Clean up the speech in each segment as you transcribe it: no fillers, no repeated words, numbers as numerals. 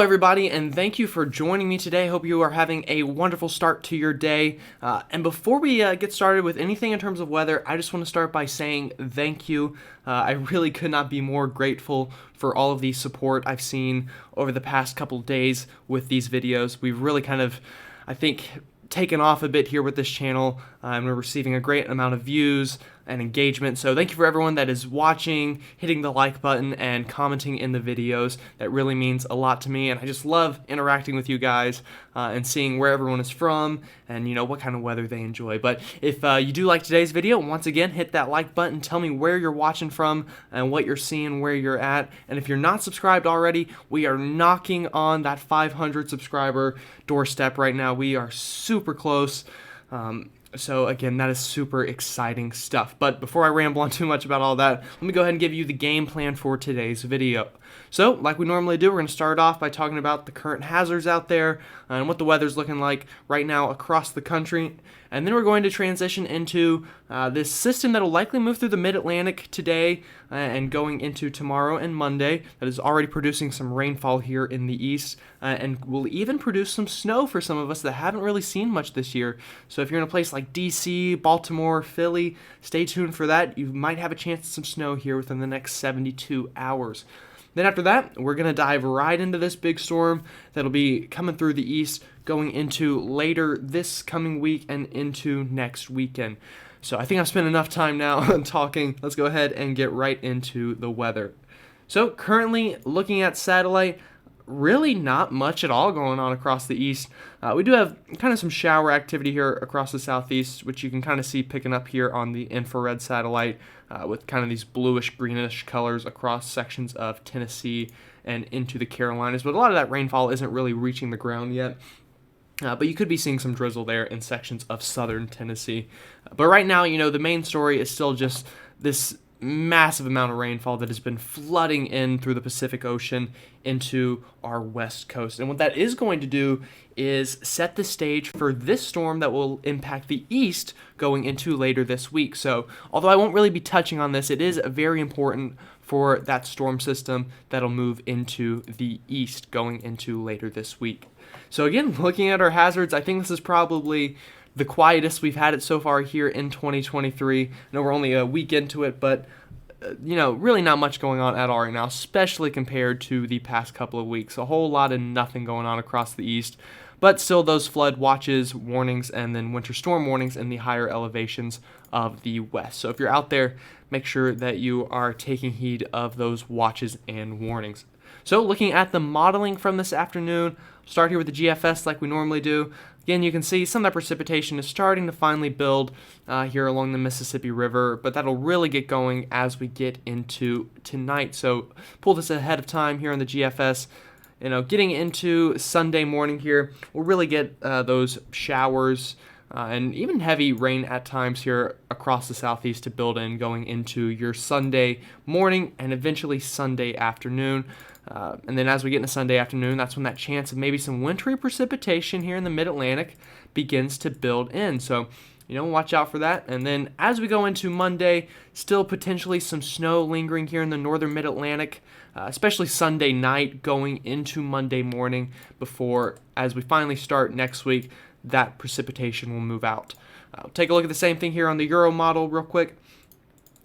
everybody, and thank you for joining me today. Hope you are having a wonderful start to your day. And before we get started with anything in terms of weather, I just want to start by saying thank you. I really could not be more grateful for all of the support I've seen over the past couple days with these videos. We've really kind of, I think, taken off a bit here with this channel, and we're receiving a great amount of views and engagement. So thank you for everyone that is watching, hitting the like button, and commenting in the videos. That really means a lot to me, and I just love interacting with you guys and seeing where everyone is from and what kind of weather they enjoy. But if you do like today's video, once again, hit that like button. Tell me where you're watching from and what you're seeing, where you're at. And if you're not subscribed already, we are knocking on that 500 subscriber doorstep right now. We are super close. So again, that is super exciting stuff. But before I ramble on too much about all that, let me go ahead and give you the game plan for today's video. So, like we normally do, we're going to start off by talking about the current hazards out there and what the weather's looking like right now across the country. And then we're going to transition into this system that will likely move through the mid-Atlantic today and going into tomorrow and Monday. That is already producing some rainfall here in the east and will even produce some snow for some of us that haven't really seen much this year. So if you're in a place like DC, Baltimore, Philly, stay tuned for that. You might have a chance at some snow here within the next 72 hours. Then after that, we're going to dive right into this big storm that'll be coming through the east, going into later this coming week and into next weekend. So I think I've spent enough time now talking. Let's go ahead and get right into the weather. So currently looking at satellite, really not much at all going on across the east. We do have kind of some shower activity here across the southeast, which you can kind of see picking up here on the infrared satellite with kind of these bluish greenish colors across sections of Tennessee and into the Carolinas. But a lot of that rainfall isn't really reaching the ground yet. But you could be seeing some drizzle there in sections of southern Tennessee. But right now, the main story is still just this massive amount of rainfall that has been flooding in through the Pacific Ocean into our west coast. And what that is going to do is set the stage for this storm that will impact the east going into later this week. So although I won't really be touching on this, it is very important for that storm system that'll move into the east going into later this week. So again, looking at our hazards, I think this is probably the quietest we've had it so far here in 2023. I know we're only a week into it, but really not much going on at all right now, especially compared to the past couple of weeks. A whole lot of nothing going on across the east, but still those flood watches, warnings, and then winter storm warnings in the higher elevations of the west. So if you're out there, make sure that you are taking heed of those watches and warnings. So looking at the modeling from this afternoon, start here with the GFS like we normally do. Again, you can see some of that precipitation is starting to finally build here along the Mississippi River, but that'll really get going as we get into tonight. So pull this ahead of time here on the GFS. Getting into Sunday morning here, we'll really get those showers and even heavy rain at times here across the southeast to build in going into your Sunday morning and eventually Sunday afternoon. And then as we get into Sunday afternoon, that's when that chance of maybe some wintry precipitation here in the mid-Atlantic begins to build in. So, watch out for that. And then as we go into Monday, still potentially some snow lingering here in the northern mid-Atlantic, especially Sunday night going into Monday morning before, as we finally start next week, that precipitation will move out. Take a look at the same thing here on the Euro model real quick.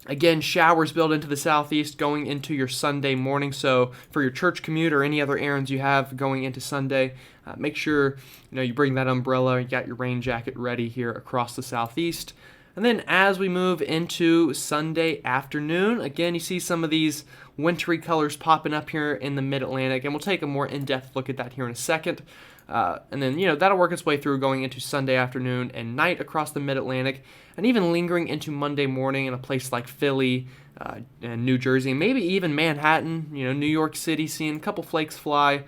Again, showers build into the southeast going into your Sunday morning. So for your church commute or any other errands you have going into Sunday, make sure you bring that umbrella, you got your rain jacket ready here across the southeast. And then as we move into Sunday afternoon, again, you see some of these wintry colors popping up here in the mid-Atlantic, and we'll take a more in-depth look at that here in a second. And then, that'll work its way through going into Sunday afternoon and night across the mid-Atlantic, and even lingering into Monday morning in a place like Philly and New Jersey, and maybe even Manhattan, New York City, seeing a couple flakes fly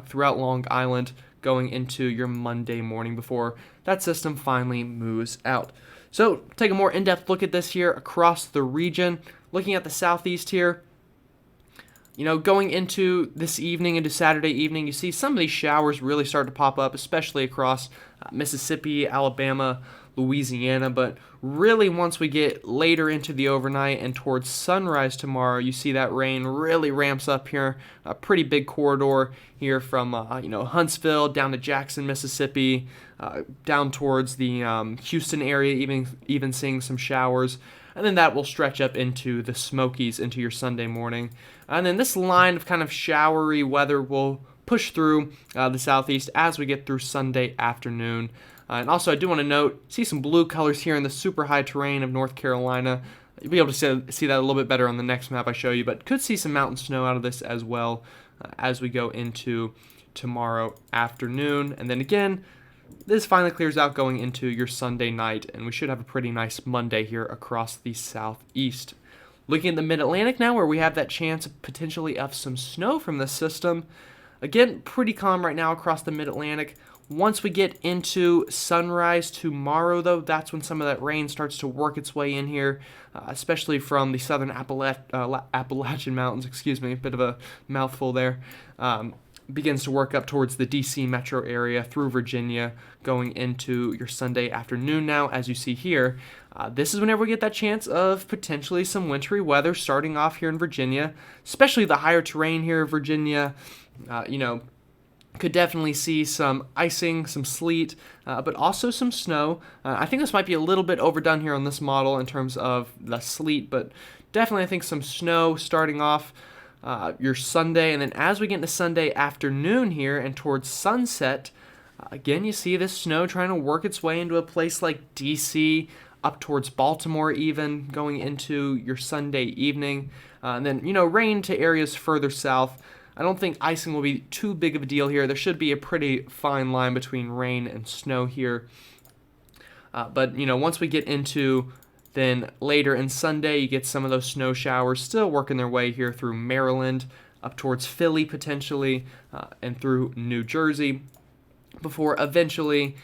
throughout Long Island going into your Monday morning before that system finally moves out. So take a more in-depth look at this here across the region. Looking at the southeast here, going into this evening, into Saturday evening, you see some of these showers really start to pop up, especially across Mississippi, Alabama, Louisiana. But really, once we get later into the overnight and towards sunrise tomorrow, you see that rain really ramps up here. A pretty big corridor here from Huntsville down to Jackson, Mississippi, down towards the Houston area, even seeing some showers. And then that will stretch up into the Smokies into your Sunday morning. And then this line of kind of showery weather will push through the southeast as we get through Sunday afternoon. And also, I do want to note, see some blue colors here in the super high terrain of North Carolina. You'll be able to see that a little bit better on the next map I show you, but could see some mountain snow out of this as well as we go into tomorrow afternoon. And then again, this finally clears out going into your Sunday night, and we should have a pretty nice Monday here across the southeast. Looking at the mid-Atlantic now, where we have that chance potentially of some snow from this system. Again, pretty calm right now across the mid-Atlantic. Once we get into sunrise tomorrow, though, that's when some of that rain starts to work its way in here, especially from the southern Appalachian Mountains, a bit of a mouthful there. Begins to work up towards the D.C. metro area through Virginia, going into your Sunday afternoon now, as you see here. This is whenever we get that chance of potentially some wintry weather starting off here in Virginia, especially the higher terrain here in Virginia. Could definitely see some icing, some sleet, but also some snow. I think this might be a little bit overdone here on this model in terms of the sleet, but definitely I think some snow starting off your Sunday. And then as we get into Sunday afternoon here and towards sunset, again, you see this snow trying to work its way into a place like D.C., up towards Baltimore even, going into your Sunday evening. And then, rain to areas further south. I don't think icing will be too big of a deal here. There should be a pretty fine line between rain and snow here. But once we get into then later in Sunday, you get some of those snow showers still working their way here through Maryland, up towards Philly potentially, and through New Jersey, before eventually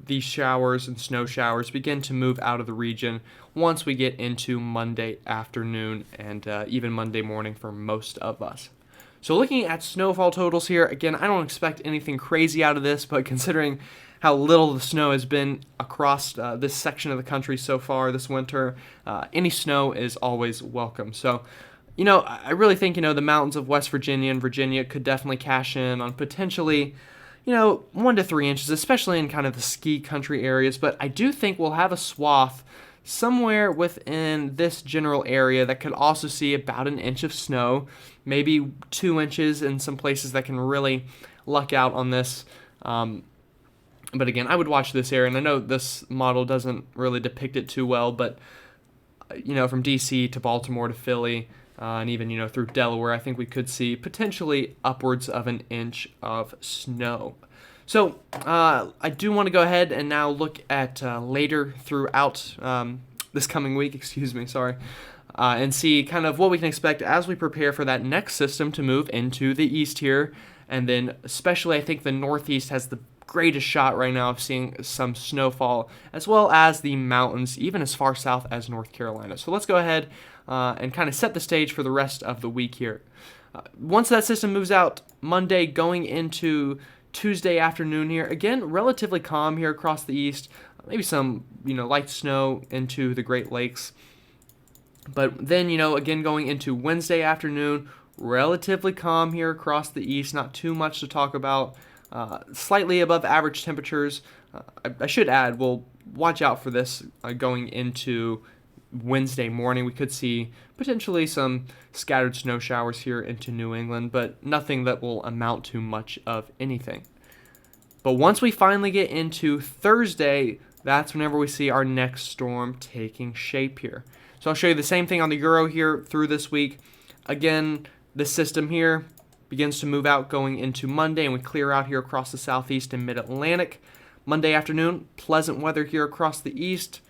these showers and snow showers begin to move out of the region once we get into Monday afternoon and even Monday morning for most of us. So looking at snowfall totals here, again, I don't expect anything crazy out of this, but considering how little the snow has been across this section of the country so far this winter, any snow is always welcome. So, I really think, the mountains of West Virginia and Virginia could definitely cash in on potentially, 1 to 3 inches, especially in kind of the ski country areas. But I do think we'll have a swath somewhere within this general area that could also see about 1 inch of snow, maybe 2 inches in some places that can really luck out on this. But again, I would watch this area, and I know this model doesn't really depict it too well, but from DC to Baltimore to Philly, and even through Delaware, I think we could see potentially upwards of 1 inch of snow. So I do want to go ahead and now look at later throughout this coming week, and see kind of what we can expect as we prepare for that next system to move into the east here. And then especially I think the Northeast has the greatest shot right now of seeing some snowfall, as well as the mountains, even as far south as North Carolina. So let's go ahead and kind of set the stage for the rest of the week here. Once that system moves out Monday going into Tuesday afternoon here, again, relatively calm here across the east, maybe some, light snow into the Great Lakes. But then, again, going into Wednesday afternoon, relatively calm here across the east, not too much to talk about. Slightly above average temperatures. I should add, we'll watch out for this going into Wednesday morning. We could see potentially some scattered snow showers here into New England, but nothing that will amount to much of anything. But once we finally get into Thursday, that's whenever we see our next storm taking shape here. So I'll show you the same thing on the Euro here through this week. Again, this system here begins to move out going into Monday, and we clear out here across the southeast and mid-Atlantic. Monday afternoon, pleasant weather here across the east.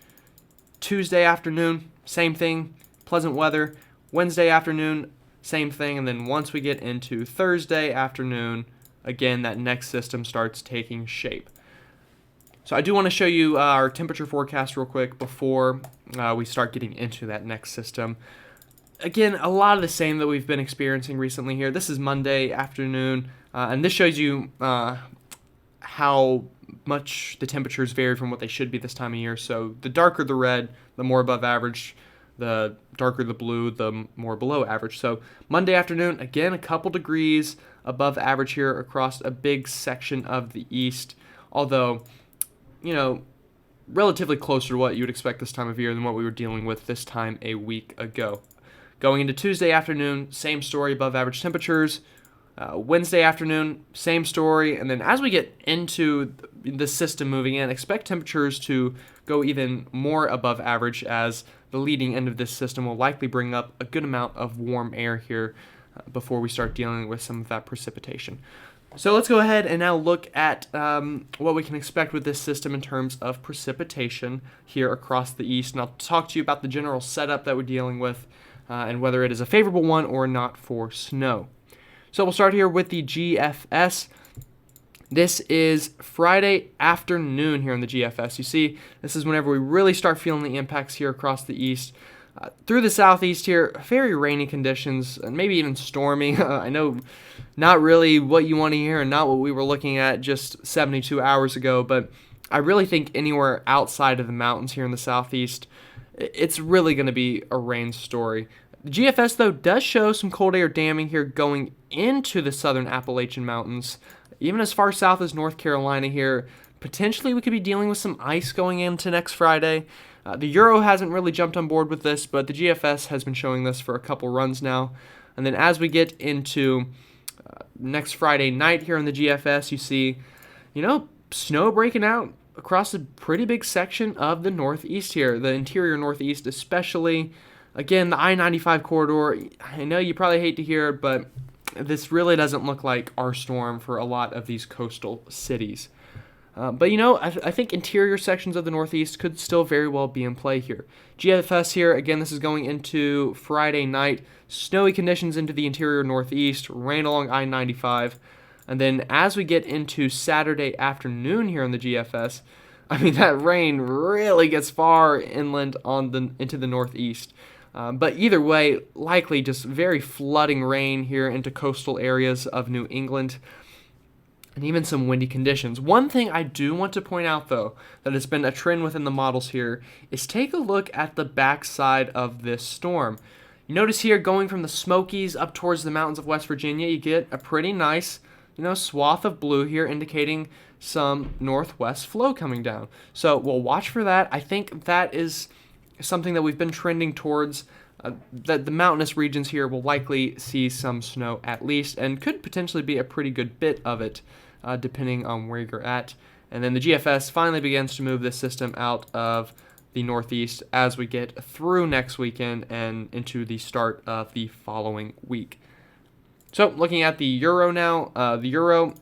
Tuesday afternoon, same thing, pleasant weather. Wednesday afternoon, same thing. And then once we get into Thursday afternoon, again, that next system starts taking shape. So I do want to show you our temperature forecast real quick before we start getting into that next system. Again, a lot of the same that we've been experiencing recently here. This is Monday afternoon, and this shows you how much the temperatures vary from what they should be this time of year. So the darker the red, the more above average. The darker the blue, the more below average. So Monday afternoon, again, a couple degrees above average here across a big section of the east. Although, relatively closer to what you would expect this time of year than what we were dealing with this time a week ago. Going into Tuesday afternoon, same story, above average temperatures. Wednesday afternoon, same story. And then as we get into the system moving in, expect temperatures to go even more above average, as the leading end of this system will likely bring up a good amount of warm air here before we start dealing with some of that precipitation. So let's go ahead and now look at what we can expect with this system in terms of precipitation here across the east. And I'll talk to you about the general setup that we're dealing with and whether it is a favorable one or not for snow. So we'll start here with the GFS. This is Friday afternoon here in the GFS. You see, this is whenever we really start feeling the impacts here across the east. Through the southeast here, very rainy conditions and maybe even stormy. I know not really what you want to hear and not what we were looking at just 72 hours ago, but I really think anywhere outside of the mountains here in the southeast, it's really going to be a rain story. The GFS, though, does show some cold air damming here going into the southern Appalachian Mountains, even as far south as North Carolina here. Potentially, we could be dealing with some ice going into next Friday. The Euro hasn't really jumped on board with this, but the GFS has been showing this for a couple runs now. And then as we get into next Friday night here in the GFS, you see, snow breaking out across a pretty big section of the northeast here, the interior northeast especially. Again, the I-95 corridor, I know you probably hate to hear it, but this really doesn't look like our storm for a lot of these coastal cities. But I think interior sections of the Northeast could still very well be in play here. GFS here, again, this is going into Friday night. Snowy conditions into the interior Northeast, rain along I-95. And then as we get into Saturday afternoon here in the GFS, that rain really gets far inland into the Northeast. But either way, likely just very flooding rain here into coastal areas of New England, and even some windy conditions. One thing I do want to point out, though, that has been a trend within the models here, is take a look at the backside of this storm. You notice here, going from the Smokies up towards the mountains of West Virginia, you get a pretty nice, swath of blue here, indicating some northwest flow coming down. So we'll watch for that. I think that is something that we've been trending towards, that the mountainous regions here will likely see some snow at least, and could potentially be a pretty good bit of it, depending on where you're at. And then the GFS finally begins to move this system out of the northeast as we get through next weekend and into the start of the following week. So looking at the Euro now, the Euro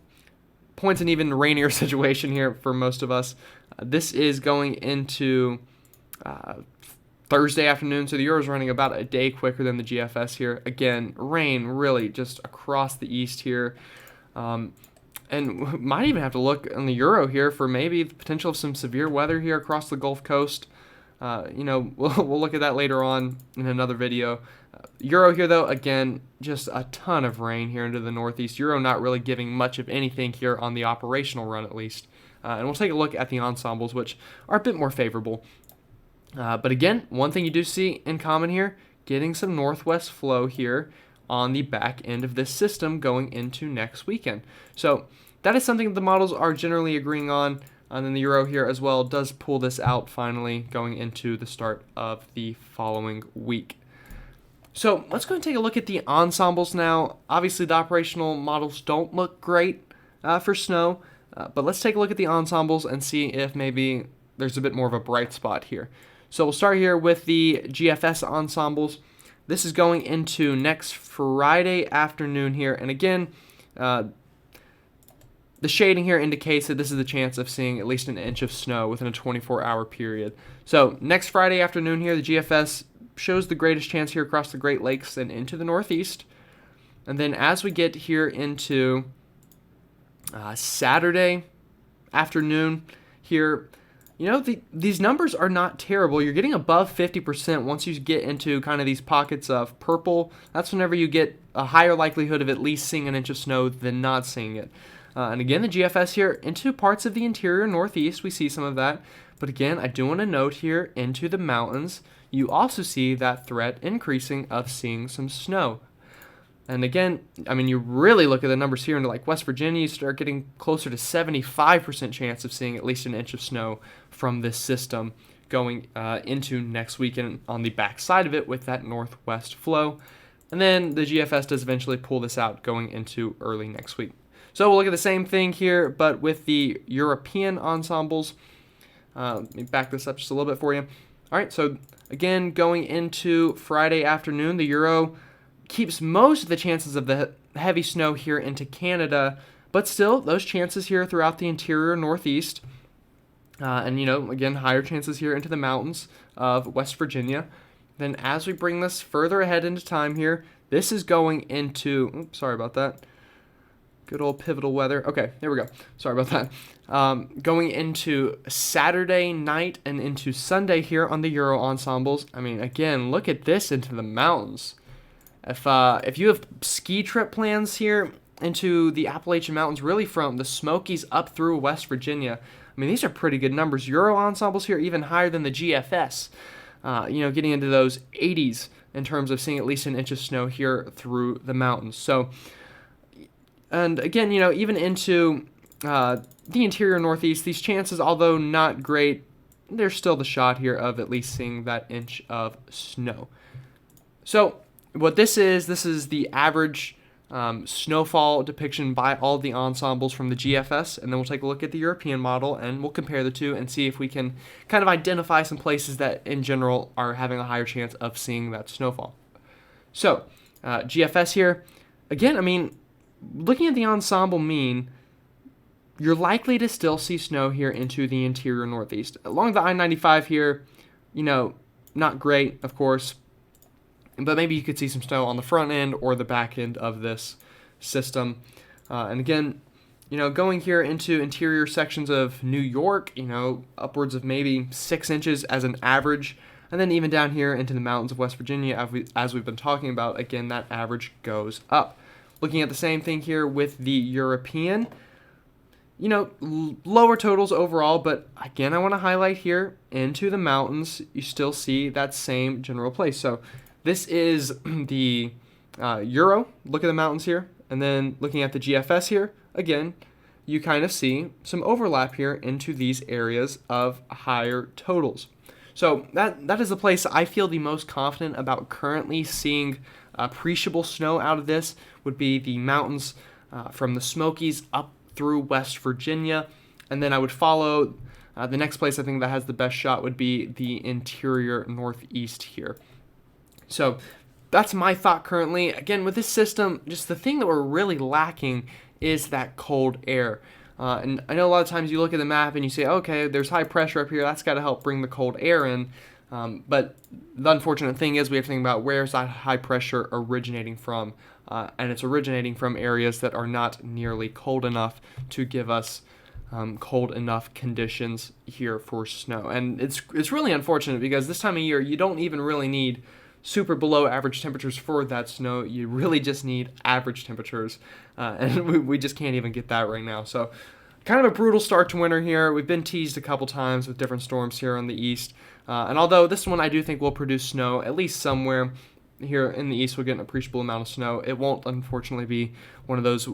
points an even rainier situation here for most of us. This is going into Thursday afternoon, so the Euro is running about a day quicker than the GFS here. Again, rain really just across the east here. And might even have to look on the Euro here for maybe the potential of some severe weather here across the Gulf Coast. We'll look at that later on in another video. Euro here, though, again, just a ton of rain here into the northeast. Euro not really giving much of anything here on the operational run, at least. And we'll take a look at the ensembles, which are a bit more favorable. But again, one thing you do see in common here, getting some northwest flow here on the back end of this system going into next weekend. So that is something that the models are generally agreeing on. And then the Euro here as well does pull this out finally going into the start of the following week. So let's go and take a look at the ensembles now. Obviously, the operational models don't look great for snow, but let's take a look at the ensembles and see if maybe there's a bit more of a bright spot here. So we'll start here with the GFS ensembles. This is going into next Friday afternoon here. And again, the shading here indicates that this is the chance of seeing at least an inch of snow within a 24-hour period. So next Friday afternoon here, the GFS shows the greatest chance here across the Great Lakes and into the Northeast. And then as we get here into Saturday afternoon here, these numbers are not terrible. You're getting above 50% once you get into kind of these pockets of purple. That's whenever you get a higher likelihood of at least seeing an inch of snow than not seeing it. And again, the GFS here into parts of the interior northeast, we see some of that. But again, I do want to note here into the mountains, you also see that threat increasing of seeing some snow. And again, I mean, you really look at the numbers here into like West Virginia, you start getting closer to 75% chance of seeing at least an inch of snow from this system going into next weekend on the back side of it with that northwest flow. And then the GFS does eventually pull this out going into early next week. So we'll look at the same thing here, but with the European ensembles. Let me back this up just a little bit for you. All right, so again, going into Friday afternoon, the Euro keeps most of the chances of the heavy snow here into Canada, but still those chances here throughout the interior northeast. And, again, higher chances here into the mountains of West Virginia. Then as we bring this further ahead into time here, this is going into, oops, sorry about that. Good old pivotal weather. Okay, there we go. Sorry about that. Going into Saturday night and into Sunday here on the Euro ensembles. I mean, again, look at this into the mountains. If you have ski trip plans here into the Appalachian Mountains, really from the Smokies up through West Virginia, I mean, these are pretty good numbers. Euro ensembles here even higher than the GFS. Getting into those 80s in terms of seeing at least an inch of snow here through the mountains. So, and again, even into the interior northeast, these chances, although not great, there's still the shot here of at least seeing that inch of snow. So, what this is the average snowfall depiction by all the ensembles from the GFS, and then we'll take a look at the European model, and we'll compare the two and see if we can kind of identify some places that in general are having a higher chance of seeing that snowfall. So, GFS here, again, I mean, looking at the ensemble mean, you're likely to still see snow here into the interior northeast. Along the I-95 here, not great, of course, but maybe you could see some snow on the front end or the back end of this system. And again, going here into interior sections of New York, upwards of maybe 6 inches as an average. And then even down here into the mountains of West Virginia, as we've been talking about, again, that average goes up. Looking at the same thing here with the European, lower totals overall, but again, I want to highlight here into the mountains, you still see that same general place. So this is the Euro. Look at the mountains here. And then looking at the GFS here, again, you kind of see some overlap here into these areas of higher totals. So that is the place I feel the most confident about currently seeing appreciable snow out of this would be the mountains from the Smokies up through West Virginia. And then I would follow the next place I think that has the best shot would be the interior northeast here. So that's my thought currently. Again, with this system, just the thing that we're really lacking is that cold air. And I know a lot of times you look at the map and you say, okay, there's high pressure up here. That's got to help bring the cold air in. But the unfortunate thing is we have to think about where's that high pressure originating from. And it's originating from areas that are not nearly cold enough to give us cold enough conditions here for snow. And it's really unfortunate because this time of year you don't even really need super below average temperatures for that snow. You really just need average temperatures, and we just can't even get that right now. So kind of a brutal start to winter here. We've been teased a couple times with different storms here on the east, and although this one I do think will produce snow, at least somewhere here in the east we'll get an appreciable amount of snow. It won't unfortunately be one of those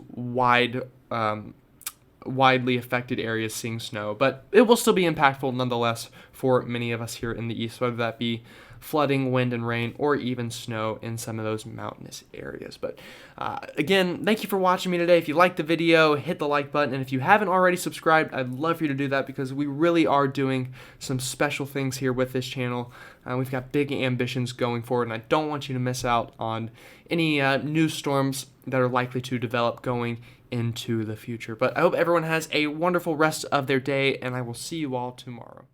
widely affected areas seeing snow, but it will still be impactful nonetheless for many of us here in the east, whether that be flooding, wind and rain, or even snow in some of those mountainous areas. But again, thank you for watching me today. If you liked the video, hit the like button, and if you haven't already subscribed, I'd love for you to do that because we really are doing some special things here with this channel. We've got big ambitions going forward, and I don't want you to miss out on any new storms that are likely to develop going into the future. But I hope everyone has a wonderful rest of their day, and I will see you all tomorrow.